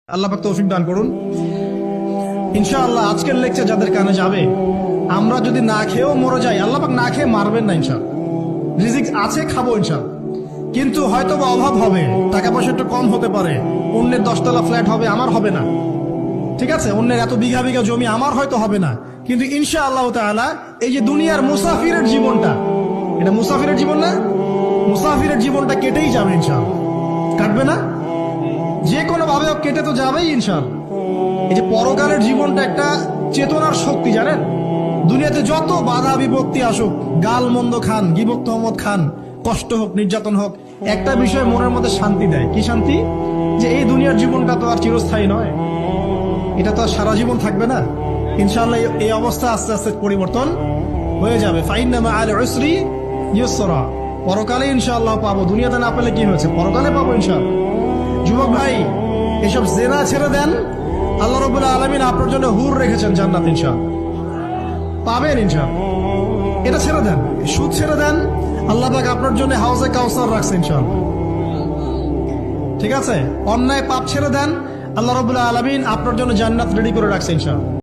আল্লাহ পাক তৌফিক দান করুন। ইনশাআল্লাহ আজকের লেকচার যাদের কানে যাবে, আমরা যদি না খেয়েও মরে যাই, আল্লাহ পাক না খেয়ে মারবেন না ইনশাআল্লাহ। রিজিক আছে, খাবো ইনশাআল্লাহ। কিন্তু হয়তো বা অভাব হবে, টাকা পয়সা একটু কম হতে পারে, অন্যের 10 তলা ফ্ল্যাট হবে, আমার হবে না, ঠিক আছে, অন্যের এত বিঘা বিঘা জমি আমার হয়তো হবে না। কিন্তু ইনশাআল্লাহ তাআলা এই যে দুনিয়ার মুসাফিরের জীবনটা, এটা মুসাফিরের জীবন না, মুসাফিরের জীবনটা কেটেই যাবে ইনশাআল্লাহ। কাটবে না? যে কোনো ভাবে কেটে তো যাবেই ইনশাআল্লাহ। এই যে পরকালের জীবনটা একটা চেতনার শক্তি, জানেন, দুনিয়াতে যত বাধা বিপত্তি আসুক, গাল মন্দ খান, গিবত তহমত খান, কষ্ট হোক, নির্যাতন হোক, একটা বিষয় মনের মধ্যে শান্তি দেয়। কি শান্তি? যে এই দুনিয়ার জীবনটা তো আর চিরস্থায়ী নয়, এটা তো আর সারা জীবন থাকবে না। ইনশাআল্লাহ এই অবস্থা আস্তে আস্তে পরিবর্তন হয়ে যাবে। ফাইন্না মাআল উসরি ইউসরা, পরকালে ইনশাআল্লাহ পাবো। দুনিয়াতে না পেলে কি হয়েছে, পরকালে পাবো ইনশাআল্লাহ। যুবক ভাই, এসব জেনা ছেড়ে দেন, আল্লাহ রাব্বুল আলামিন আপনার জন্য হুর রেখেছেন জান্নাত, ইনশাআল্লাহ পাবেন ইনশাআল্লাহ। এটা ছেড়ে দেন, সুদ ছেড়ে দেন, আল্লাহ পাক আপনার জন্য হাউজে কাউসার রাখছে ইনশাআল্লাহ, ঠিক আছে। অন্যায় পাপ ছেড়ে দেন, আল্লাহ রাব্বুল আলামিন আপনার জন্য জান্নাত রেডি করে রাখছে ইনশাআল্লাহ।